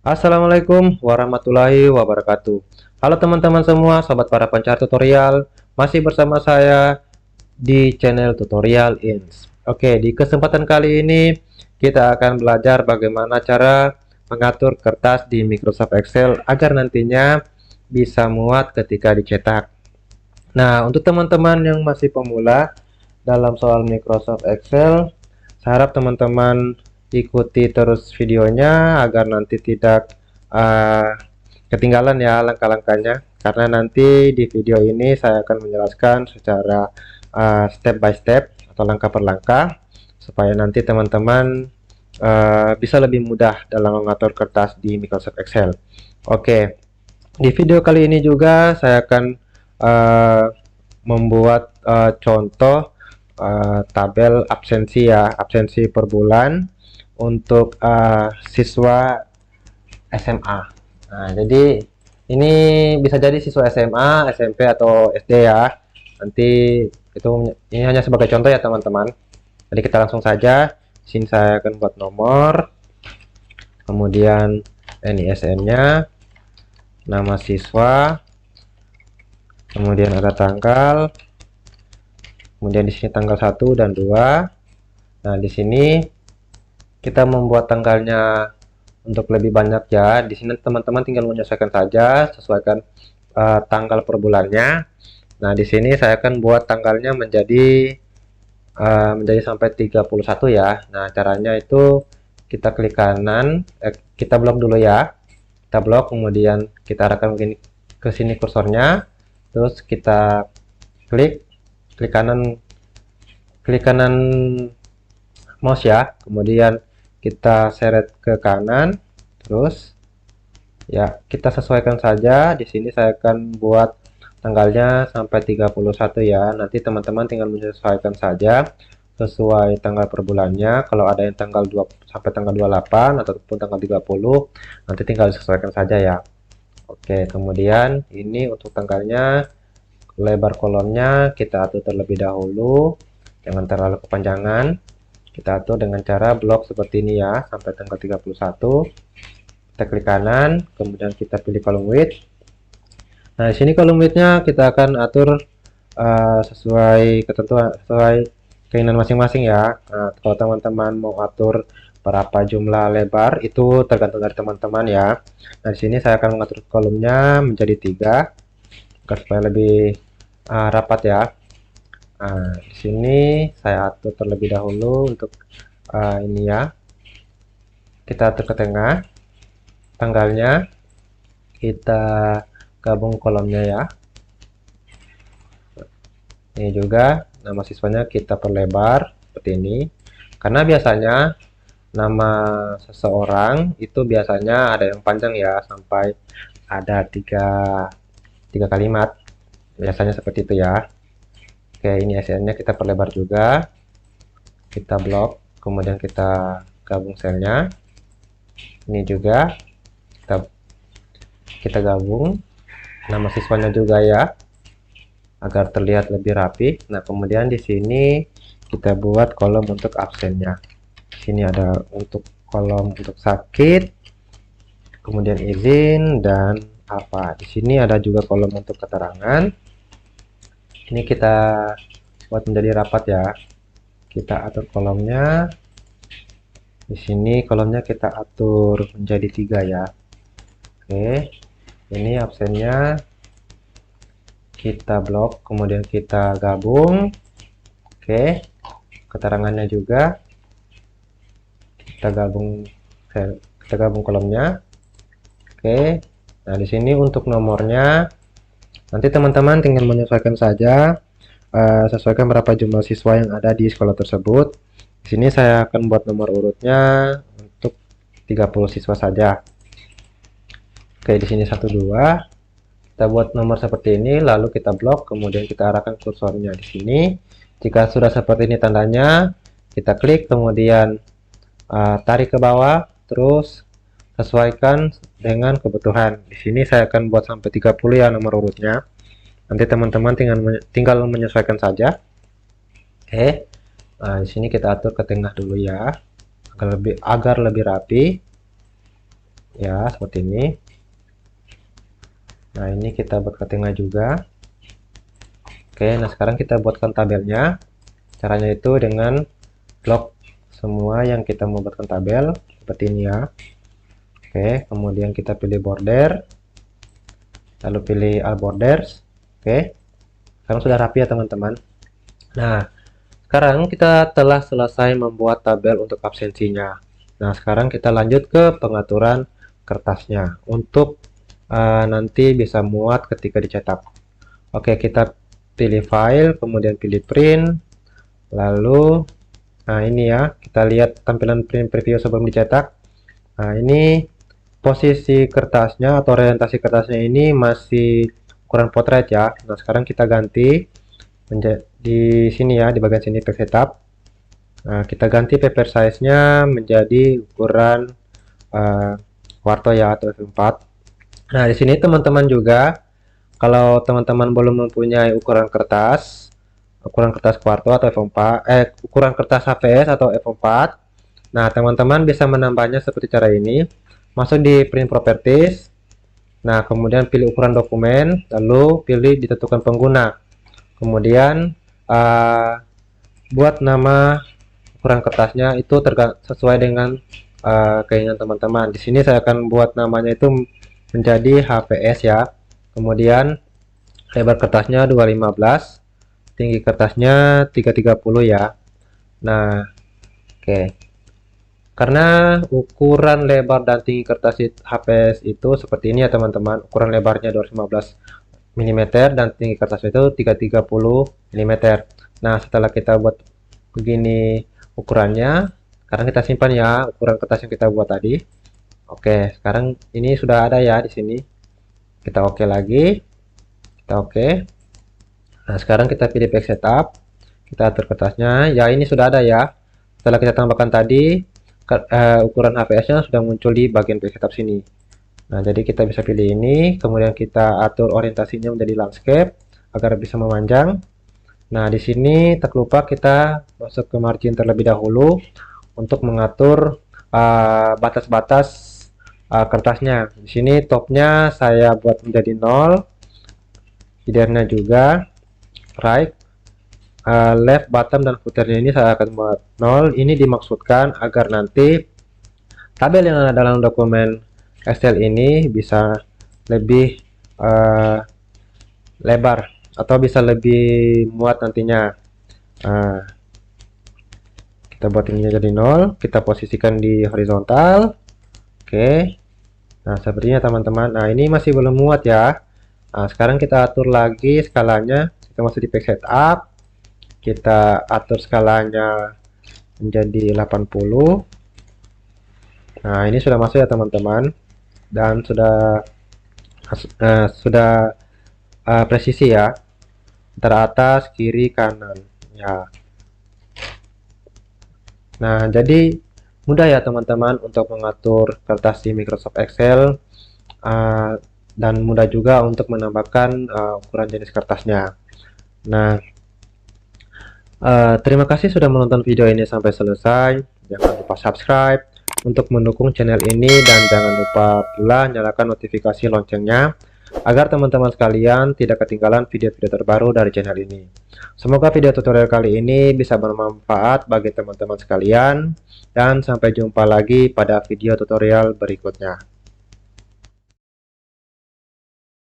Assalamualaikum warahmatullahi wabarakatuh. Halo teman-teman semua, sobat para pencari tutorial, masih bersama saya di channel Tutorial Ins. Oke, di kesempatan kali ini kita akan belajar bagaimana cara mengatur kertas di Microsoft Excel agar nantinya bisa muat ketika dicetak. Nah, untuk teman-teman yang masih pemula dalam soal Microsoft Excel, saya harap teman-teman ikuti terus videonya agar nanti tidak uh, ketinggalan ya langkah-langkahnya. Karena nanti di video ini saya akan menjelaskan secara step by step atau langkah per langkah supaya nanti teman-teman bisa lebih mudah dalam mengatur kertas di Microsoft Excel. Oke, di video kali ini juga saya akan uh, membuat contoh tabel absensi ya, absensi per bulan untuk siswa SMA. Nah, jadi ini bisa jadi siswa SMA, SMP atau SD ya. Nanti itu ini hanya sebagai contoh ya teman-teman. Jadi kita langsung saja. Sini saya akan buat nomor, kemudian NISN-nya, nama siswa, kemudian ada tanggal, kemudian di sini tanggal 1 dan 2. Nah, di sini kita membuat tanggalnya untuk lebih banyak ya. Di sini teman-teman tinggal menyesuaikan saja, sesuaikan tanggal per bulannya. Nah, di sini saya akan buat tanggalnya menjadi sampai 31 ya. Nah, caranya itu kita klik kanan, kita blok dulu ya. Kita blok, kemudian kita arahkan begini ke sini kursornya, terus kita klik klik kanan mouse ya, kemudian kita seret ke kanan, terus ya kita sesuaikan saja. Di sini saya akan buat tanggalnya sampai 31 ya. Nanti teman-teman tinggal menyesuaikan saja sesuai tanggal per bulannya. Kalau ada yang tanggal 2 sampai tanggal 28 ataupun tanggal 30, nanti tinggal disesuaikan saja ya. Oke, kemudian ini untuk tanggalnya, lebar kolomnya kita atur terlebih dahulu, jangan terlalu kepanjangan. Kita atur dengan cara blok seperti ini ya, sampai tanggal 31. Kita klik kanan, kemudian kita pilih column width. Nah, di sini column width-nya kita akan atur sesuai ketentuan, sesuai keinginan masing-masing ya. Nah, kalau teman-teman mau atur berapa jumlah lebar, itu tergantung dari teman-teman ya. Nah, di sini saya akan mengatur kolomnya menjadi 3 agar supaya lebih rapat ya. Nah, di sini saya atur terlebih dahulu untuk ini ya. Kita atur ke tengah, tanggalnya kita gabung kolomnya ya. Ini juga nama siswanya kita perlebar seperti ini. Karena biasanya nama seseorang itu biasanya ada yang panjang ya, sampai ada tiga kalimat. Biasanya seperti itu ya. Oke, ini SN-nya kita perlebar juga. Kita blok, kemudian kita gabung selnya. Ini juga kita gabung nama siswanya juga ya, agar terlihat lebih rapi. Nah, kemudian di sini kita buat kolom untuk absennya. Sini ada untuk kolom untuk sakit, kemudian izin dan apa. Di sini ada juga kolom untuk keterangan. Ini kita buat menjadi rapat ya. Kita atur kolomnya. Di sini kolomnya kita atur menjadi 3 ya. Oke. Ini absennya kita blok, kemudian kita gabung. Oke. Keterangannya juga kita gabung kolomnya. Oke. Nah, di sini untuk nomornya nanti teman-teman tinggal menyesuaikan saja, sesuaikan berapa jumlah siswa yang ada di sekolah tersebut. Di sini saya akan buat nomor urutnya untuk 30 siswa saja. Oke, di sini 1 2. Kita buat nomor seperti ini, lalu kita blok, kemudian kita arahkan kursornya di sini. Jika sudah seperti ini tandanya, kita klik, kemudian tarik ke bawah, terus sesuaikan dengan kebutuhan. Di sini saya akan buat sampai 30 ya nomor urutnya. Nanti teman-teman tinggal menyesuaikan saja. Oke. Nah, di sini kita atur ke tengah dulu ya, agar lebih rapi. ya, seperti ini. Nah, ini kita buat ke tengah juga. Oke, nah sekarang kita buatkan tabelnya. Caranya itu dengan blok semua yang kita mau buatkan tabel seperti ini ya. Oke, kemudian kita pilih border, lalu pilih all borders. Oke, sekarang sudah rapi ya teman-teman. Nah, sekarang kita telah selesai membuat tabel untuk absensinya. Nah, sekarang kita lanjut ke pengaturan kertasnya untuk nanti bisa muat ketika dicetak. Oke, kita pilih file, kemudian pilih print, lalu nah ini ya, kita lihat tampilan print preview sebelum dicetak. Nah, ini posisi kertasnya atau orientasi kertasnya ini masih ukuran potret ya. Nah, sekarang kita ganti di sini ya, di bagian sini text setup. Nah, kita ganti paper size-nya menjadi ukuran quarto ya, atau F4. Nah, di sini teman-teman juga, kalau teman-teman belum mempunyai ukuran kertas quarto atau F4, ukuran kertas HVS atau F4, nah teman-teman bisa menambahnya seperti cara ini. Masuk di print properties, nah kemudian pilih ukuran dokumen, lalu pilih ditentukan pengguna, kemudian buat nama ukuran kertasnya itu sesuai dengan keinginan teman-teman. Di sini saya akan buat namanya itu menjadi HVS ya. Kemudian lebar kertasnya 215, tinggi kertasnya 330 ya. Nah, oke. Karena ukuran lebar dan tinggi kertas HVS itu seperti ini ya teman-teman. Ukuran lebarnya 215 mm dan tinggi kertas itu 330 mm. Nah, setelah kita buat begini ukurannya, sekarang kita simpan ya ukuran kertas yang kita buat tadi. Oke, sekarang ini sudah ada ya di sini. Kita oke lagi. Kita oke. Nah, sekarang kita pilih back setup. Kita atur kertasnya. Ya, ini sudah ada ya. Setelah kita tambahkan tadi, ukuran HVS-nya sudah muncul di bagian back setup sini. Nah, jadi kita bisa pilih ini, kemudian kita atur orientasinya menjadi landscape agar bisa memanjang. Nah, di sini tak lupa kita masuk ke margin terlebih dahulu untuk mengatur batas-batas kertasnya. Di sini topnya saya buat menjadi 0, headernya juga, right, left, bottom, dan footernya ini saya akan buat 0. Ini dimaksudkan agar nanti tabel yang ada dalam dokumen Excel ini bisa lebih lebar atau bisa lebih muat nantinya. Kita buat ini jadi 0, kita posisikan di horizontal. Oke, nah sepertinya teman-teman. Nah, ini masih belum muat ya. Nah, sekarang kita atur lagi skalanya. Kita masuk di page setup, kita atur skalanya menjadi 80. Nah, ini sudah masuk ya teman-teman, dan sudah presisi ya, antara atas, kiri, kanan ya. Nah, jadi mudah ya teman-teman untuk mengatur kertas di Microsoft Excel, dan mudah juga untuk menambahkan ukuran jenis kertasnya. Nah, terima kasih sudah menonton video ini sampai selesai. Jangan lupa subscribe untuk mendukung channel ini, dan jangan lupa pula nyalakan notifikasi loncengnya agar teman-teman sekalian tidak ketinggalan video-video terbaru dari channel ini. Semoga video tutorial kali ini bisa bermanfaat bagi teman-teman sekalian, dan sampai jumpa lagi pada video tutorial berikutnya.